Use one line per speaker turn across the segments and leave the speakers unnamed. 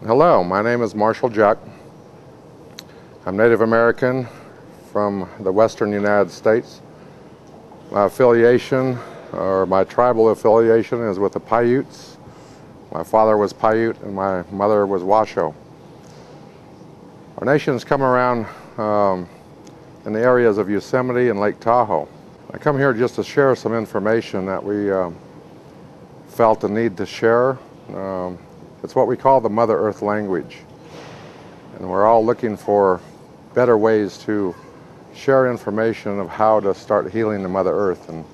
Hello, my name is Marshall Jack. I'm Native American from the western United States. My affiliation, or my tribal affiliation, is with the Paiutes. My father was Paiute and my mother was Washoe. Our nations come around in the areas of Yosemite and Lake Tahoe. I come here just to share some information that we felt the need to share. It's what we call the Mother Earth language. And we're all looking for better ways to share information of how to start healing the Mother Earth and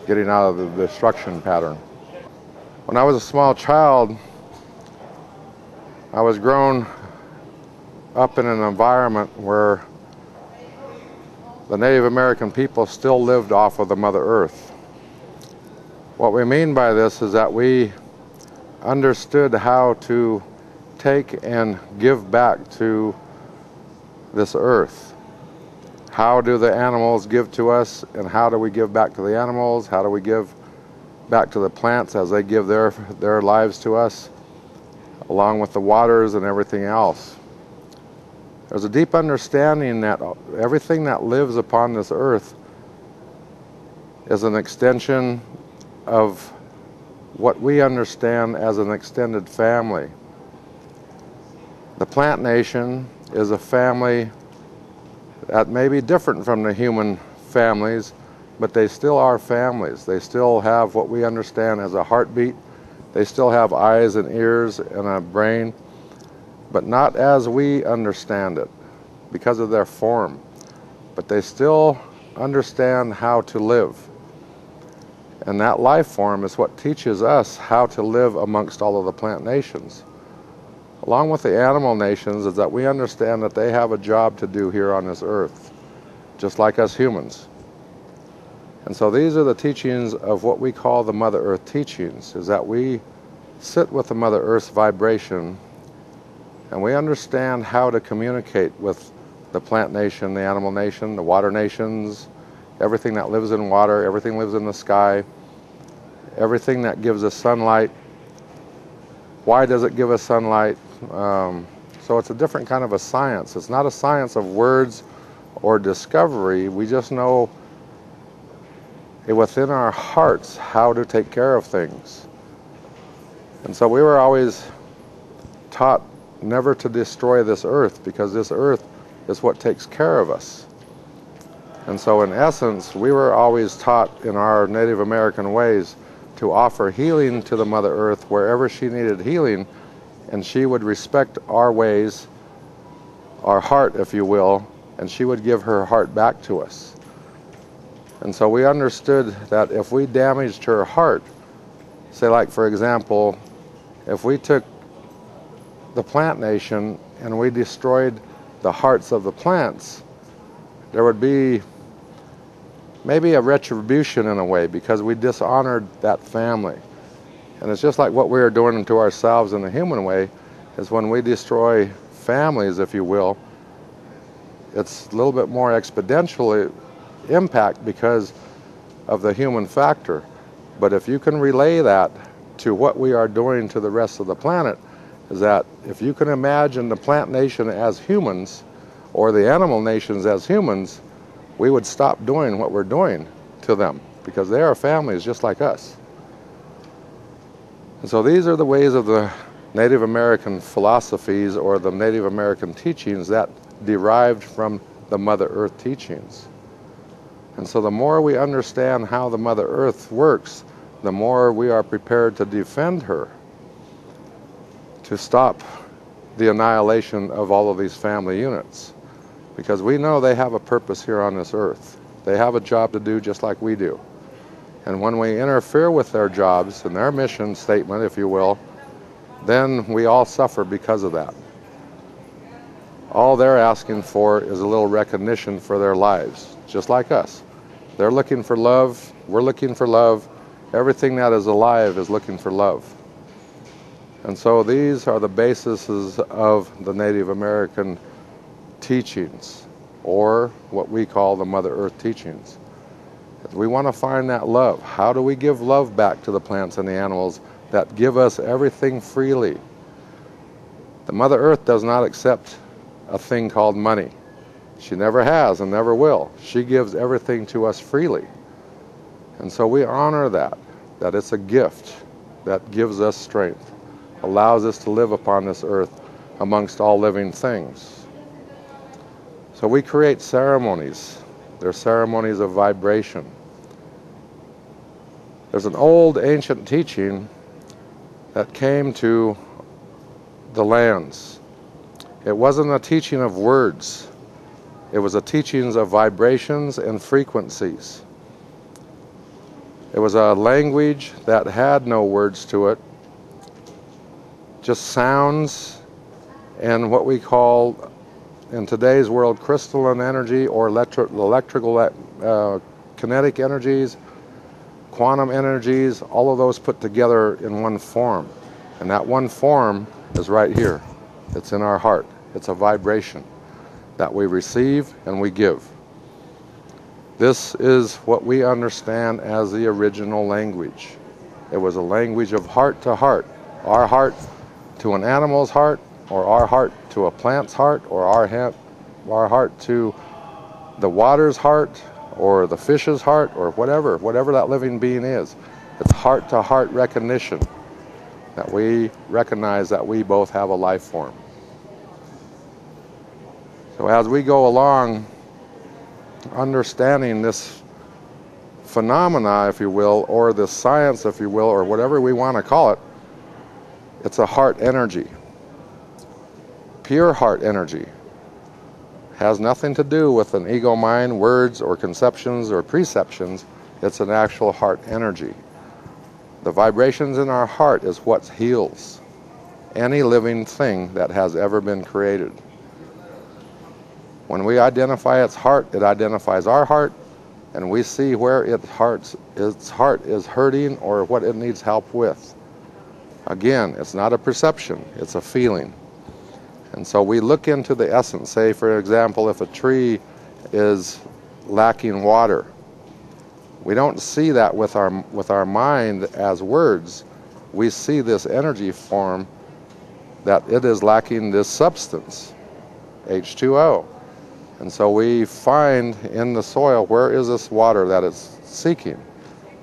getting out of the destruction pattern. When I was a small child, I was grown up in an environment where the Native American people still lived off of the Mother Earth. What we mean by this is that we understood how to take and give back to this earth. How do the animals give to us, and how do we give back to the animals? How do we give back to the plants as they give their lives to us, along with the waters and everything else? There's a deep understanding that everything that lives upon this earth is an extension of what we understand as an extended family. The plant nation is a family that may be different from the human families, but they still are families. They still have what we understand as a heartbeat. They still have eyes and ears and a brain, but not as we understand it because of their form. But they still understand how to live. And that life form is what teaches us how to live amongst all of the plant nations. Along with the animal nations is that we understand that they have a job to do here on this earth, just like us humans. And so these are the teachings of what we call the Mother Earth teachings, is that we sit with the Mother Earth's vibration and we understand how to communicate with the plant nation, the animal nation, the water nations, everything that lives in water, everything lives in the sky, everything that gives us sunlight. Why does it give us sunlight? So it's a different kind of a science. It's not a science of words or discovery. We just know within our hearts how to take care of things. And so we were always taught never to destroy this earth, because this earth is what takes care of us. And so in essence, we were always taught in our Native American ways to offer healing to the Mother Earth wherever she needed healing, and she would respect our ways, our heart, if you will, and she would give her heart back to us. And so we understood that if we damaged her heart, say like for example, if we took the plant nation and we destroyed the hearts of the plants, there would be maybe a retribution in a way, because we dishonored that family. And it's just like what we are doing to ourselves in the human way, is when we destroy families, if you will, it's a little bit more exponential impact because of the human factor. But if you can relay that to what we are doing to the rest of the planet, is that if you can imagine the plant nation as humans, or the animal nations as humans, we would stop doing what we're doing to them, because they are families just like us. And so these are the ways of the Native American philosophies, or the Native American teachings, that derived from the Mother Earth teachings. And so the more we understand how the Mother Earth works, the more we are prepared to defend her, to stop the annihilation of all of these family units. Because we know they have a purpose here on this earth. They have a job to do just like we do. And when we interfere with their jobs and their mission statement, if you will, then we all suffer because of that. All they're asking for is a little recognition for their lives, just like us. They're looking for love, we're looking for love. Everything that is alive is looking for love. And so these are the bases of the Native American teachings, or what we call the Mother Earth teachings. We want to find that love. How do we give love back to the plants and the animals that give us everything freely? The Mother Earth does not accept a thing called money. She never has and never will. She gives everything to us freely. And so we honor that it's a gift that gives us strength, allows us to live upon this earth amongst all living things. So we create ceremonies. They're ceremonies of vibration. There's an old ancient teaching that came to the lands. It wasn't a teaching of words. It was a teaching of vibrations and frequencies. It was a language that had no words to it, just sounds and what we call in today's world crystalline energy or electrical kinetic energies, quantum energies, all of those put together in one form. And that one form is right here. It's in our heart. It's a vibration that we receive and we give. This is what we understand as the original language. It was a language of heart to heart. Our heart to an animal's heart, or our heart to a plant's heart, or our heart to the water's heart, or the fish's heart, or whatever that living being is. It's heart to heart recognition that we recognize that we both have a life form. So as we go along understanding this phenomena, if you will, or this science, if you will, or whatever we want to call it, it's a heart energy. Pure heart energy. Has nothing to do with an ego mind, words, or conceptions, or preceptions. It's an actual heart energy. The vibrations in our heart is what heals any living thing that has ever been created. When we identify its heart, it identifies our heart, and we see where its heart is hurting or what it needs help with. Again, it's not a perception, it's a feeling. And so we look into the essence. Say, for example, if a tree is lacking water, we don't see that with our mind as words. We see this energy form that it is lacking this substance, H2O. And so we find in the soil, where is this water that it's seeking?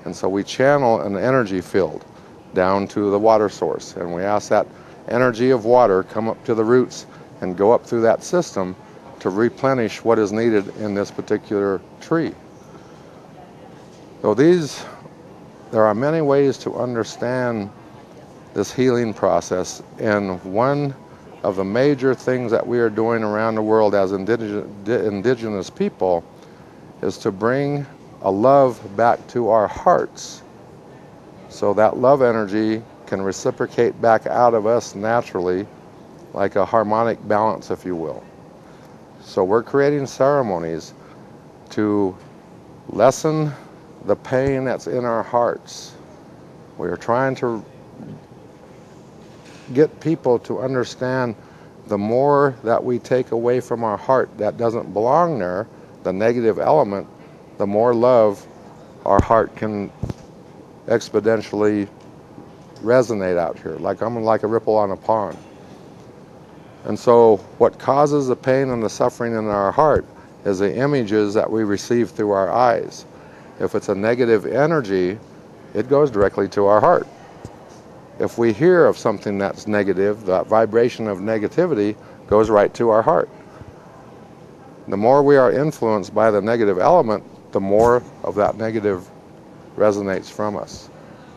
And so we channel an energy field down to the water source. And we ask that energy of water come up to the roots and go up through that system to replenish what is needed in this particular tree. So there are many ways to understand this healing process, and one of the major things that we are doing around the world as indigenous people is to bring a love back to our hearts, so that love energy can reciprocate back out of us naturally, like a harmonic balance, if you will. So we're creating ceremonies to lessen the pain that's in our hearts. We are trying to get people to understand the more that we take away from our heart that doesn't belong there, the negative element, the more love our heart can exponentially resonate out here, like a ripple on a pond. And so what causes the pain and the suffering in our heart is the images that we receive through our eyes. If it's a negative energy, it goes directly to our heart. If we hear of something that's negative, that vibration of negativity goes right to our heart. The more we are influenced by the negative element, the more of that negative resonates from us.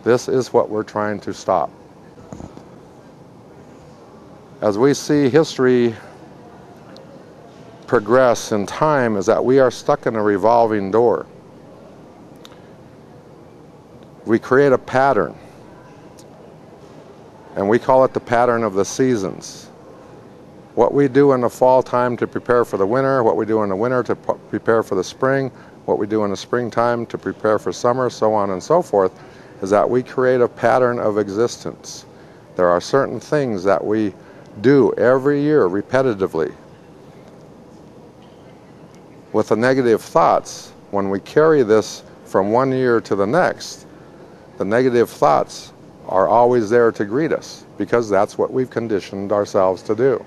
This is what we're trying to stop. As we see history progress in time, is that we are stuck in a revolving door. We create a pattern, and we call it the pattern of the seasons. What we do in the fall time to prepare for the winter, what we do in the winter to prepare for the spring, what we do in the springtime to prepare for summer, so on and so forth, is that we create a pattern of existence. There are certain things that we do every year repetitively. With the negative thoughts, when we carry this from one year to the next, the negative thoughts are always there to greet us, because that's what we've conditioned ourselves to do.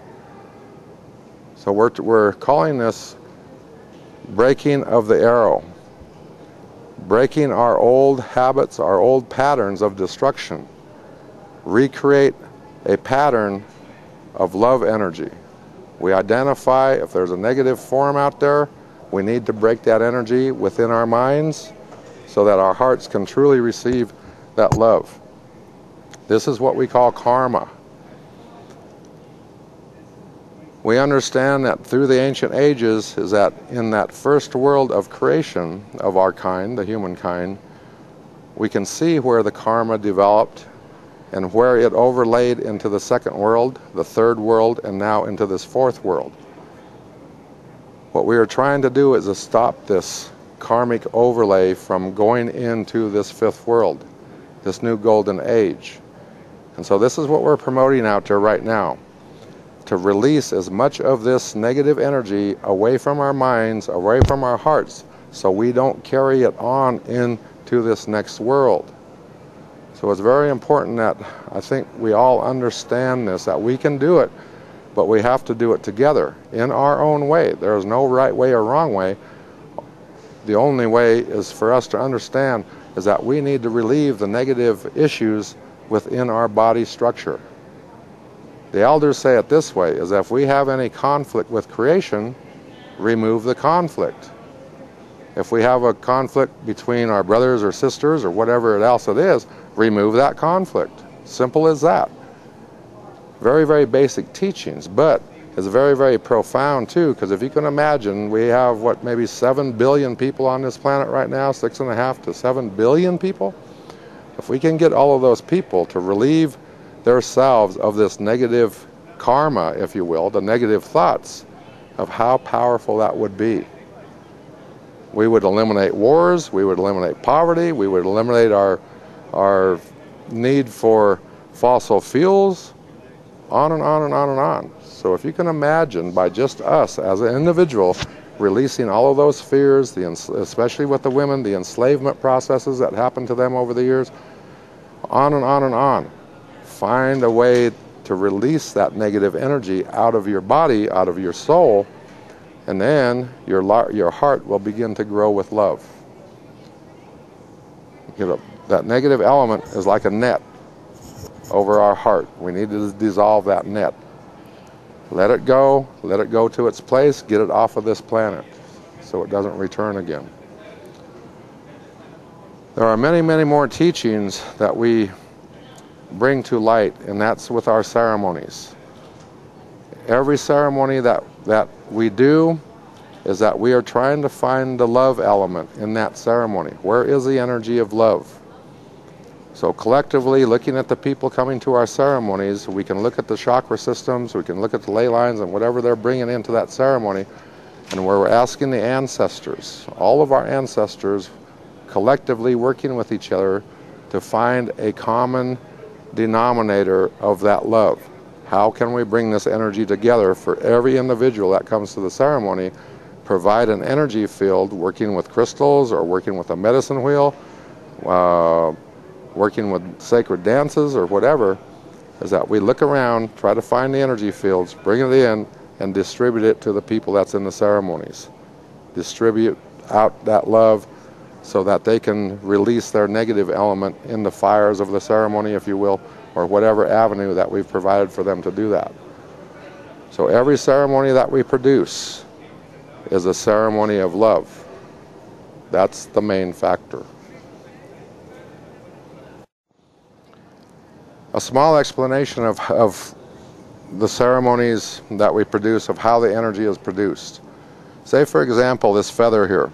So we're calling this breaking of the arrow, breaking our old habits, our old patterns of destruction, recreate a pattern of love energy. We identify if there's a negative form out there, we need to break that energy within our minds so that our hearts can truly receive that love. This is what we call karma. We understand that through the ancient ages is that in that first world of creation of our kind, the humankind, we can see where the karma developed and where it overlaid into the second world, the third world, and now into this fourth world. What we are trying to do is to stop this karmic overlay from going into this fifth world, this new golden age. And so this is what we're promoting out there right now, to release as much of this negative energy away from our minds, away from our hearts, so we don't carry it on into this next world. So it's very important that I think we all understand this, that we can do it, but we have to do it together in our own way. There is no right way or wrong way. The only way is for us to understand is that we need to relieve the negative issues within our body structure. The elders say it this way, is that if we have any conflict with creation, remove the conflict. If we have a conflict between our brothers or sisters or whatever else it is, remove that conflict. Simple as that. Very, very basic teachings, but it's very, very profound too, because if you can imagine, we have what, maybe 7 billion people on this planet right now, 6.5 to 7 billion people. If we can get all of those people to relieve themselves of this negative karma, if you will, the negative thoughts, of how powerful that would be. We would eliminate wars, we would eliminate poverty, we would eliminate our need for fossil fuels, on and on and on and on. So if you can imagine, by just us as an individual releasing all of those fears, especially with the women, the enslavement processes that happened to them over the years, on and on and on. Find a way to release that negative energy out of your body, out of your soul, and then your heart will begin to grow with love. You know, that negative element is like a net over our heart. We need to dissolve that net. Let it go to its place, get it off of this planet so it doesn't return again. There are many, many more teachings that we bring to light, and that's with our ceremonies. Every ceremony that we do is that we are trying to find the love element in that ceremony. Where is the energy of love? So collectively, looking at the people coming to our ceremonies, we can look at the chakra systems, we can look at the ley lines and whatever they're bringing into that ceremony, and where we're asking the ancestors, all of our ancestors, collectively working with each other to find a common denominator of that love. How can we bring this energy together for every individual that comes to the ceremony, provide an energy field, working with crystals or working with a medicine wheel, working with sacred dances or whatever, is that we look around, try to find the energy fields, bring it in, and distribute it to the people that's in the ceremonies. Distribute out that love so that they can release their negative element in the fires of the ceremony, if you will, or whatever avenue that we've provided for them to do that. So every ceremony that we produce is a ceremony of love. That's the main factor. A small explanation of the ceremonies that we produce, of how the energy is produced. Say, for example, this feather here.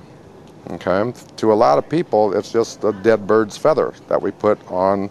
Okay, to a lot of people, it's just a dead bird's feather that we put on